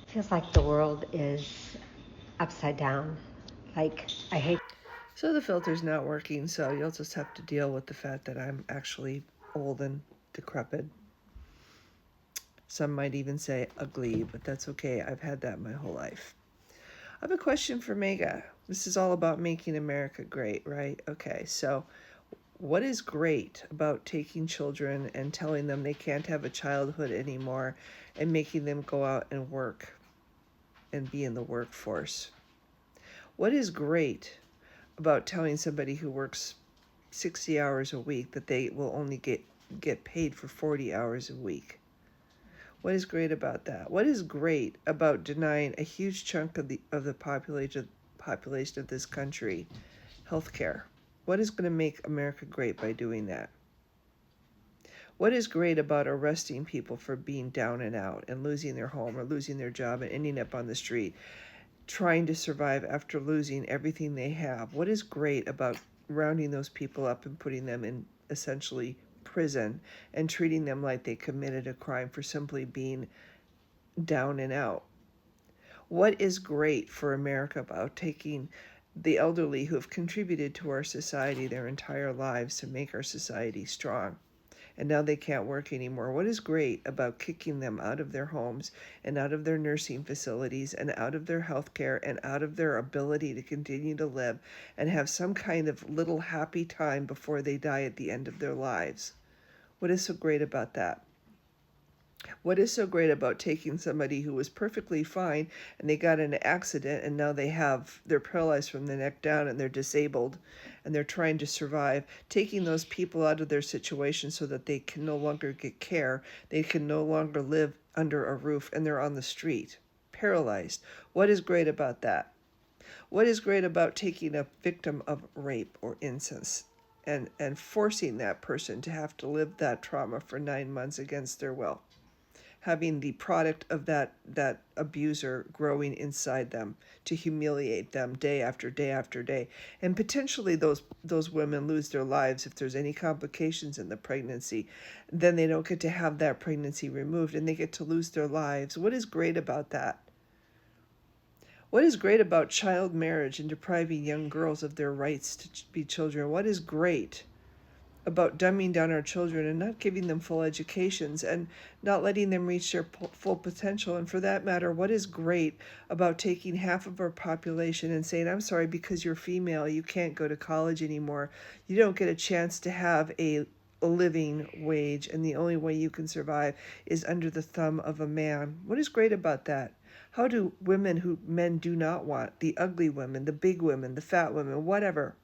Feels like the world is upside down. Like, I hate. So the filter's not working, so you'll just have to deal with the fact that I'm actually old and decrepit. Some might even say ugly, but that's okay. I've had that my whole life. I have a question for MAGA. This is all about making America great, right? Okay, so what is great about taking children and telling them they can't have a childhood anymore and making them go out and work and be in the workforce? What is great about telling somebody who works 60 hours a week that they will only get paid for 40 hours a week? What is great about that? What is great about denying a huge chunk of the population of this country health care? What is going to make America great by doing that? What is great about arresting people for being down and out and losing their home or losing their job and ending up on the street, trying to survive after losing everything they have? What is great about rounding those people up and putting them in essentially prison and treating them like they committed a crime for simply being down and out? What is great for America about taking the elderly who have contributed to our society their entire lives to make our society strong, and now they can't work anymore? What is great about kicking them out of their homes and out of their nursing facilities and out of their health care and out of their ability to continue to live and have some kind of little happy time before they die at the end of their lives? What is so great about that? What is so great about taking somebody who was perfectly fine and they got in an accident and now they're paralyzed from the neck down and they're disabled and they're trying to survive, taking those people out of their situation so that they can no longer get care, they can no longer live under a roof, and they're on the street, paralyzed? What is great about that? What is great about taking a victim of rape or incest and forcing that person to have to live that trauma for 9 months against their will, having the product of that abuser growing inside them to humiliate them day after day after day, and potentially those women lose their lives if there's any complications in the pregnancy? Then they don't get to have that pregnancy removed and they get to lose their lives. What is great about that? What is great about child marriage and depriving young girls of their rights to be children? What is great about dumbing down our children and not giving them full educations and not letting them reach their full potential? And for that matter, what is great about taking half of our population and saying, I'm sorry, because you're female, you can't go to college anymore. You don't get a chance to have a living wage, and the only way you can survive is under the thumb of a man. What is great about that? How do women who men do not want, the ugly women, the big women, the fat women, whatever,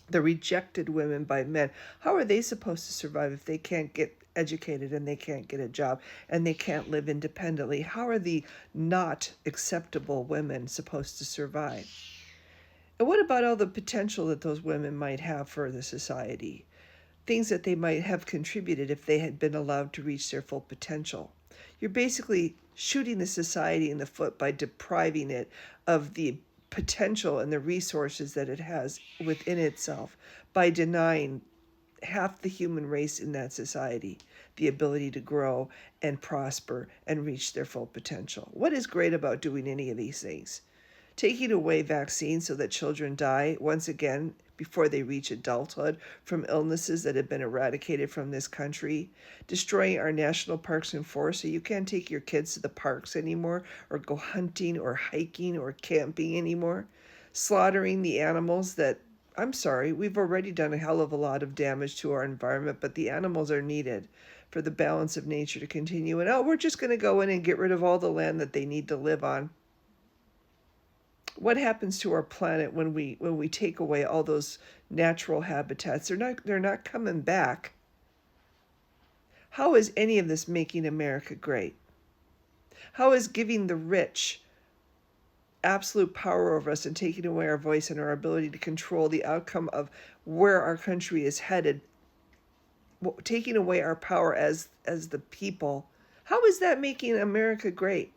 the rejected women by men, how are they supposed to survive if they can't get educated and they can't get a job and they can't live independently? How are the not acceptable women supposed to survive? And what about all the potential that those women might have for the society? Things that they might have contributed if they had been allowed to reach their full potential. You're basically shooting the society in the foot by depriving it of the potential and the resources that it has within itself, by denying half the human race in that society the ability to grow and prosper and reach their full potential. What is great about doing any of these things? Taking away vaccines so that children die once again before they reach adulthood from illnesses that have been eradicated from this country, destroying our national parks and forests so you can't take your kids to the parks anymore or go hunting or hiking or camping anymore, slaughtering the animals that, I'm sorry, we've already done a hell of a lot of damage to our environment, but the animals are needed for the balance of nature to continue. And we're just going to go in and get rid of all the land that they need to live on. What happens to our planet when we take away all those natural habitats? They're not coming back. How is any of this making America great? How is giving the rich absolute power over us and taking away our voice and our ability to control the outcome of where our country is headed, taking away our power as the people? How is that making America great?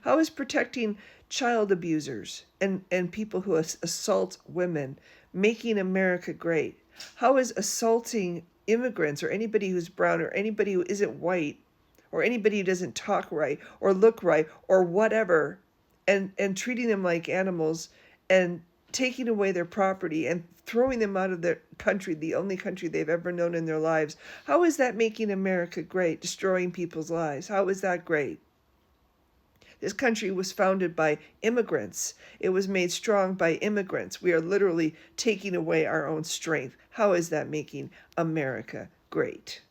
How is protecting child abusers and people who assault women making America great? How is assaulting immigrants or anybody who's brown or anybody who isn't white or anybody who doesn't talk right or look right or whatever, and treating them like animals and taking away their property and throwing them out of their country, the only country they've ever known in their lives. How is that making America great? Destroying people's lives. How is that great? This country was founded by immigrants. It was made strong by immigrants. We are literally taking away our own strength. How is that making America great?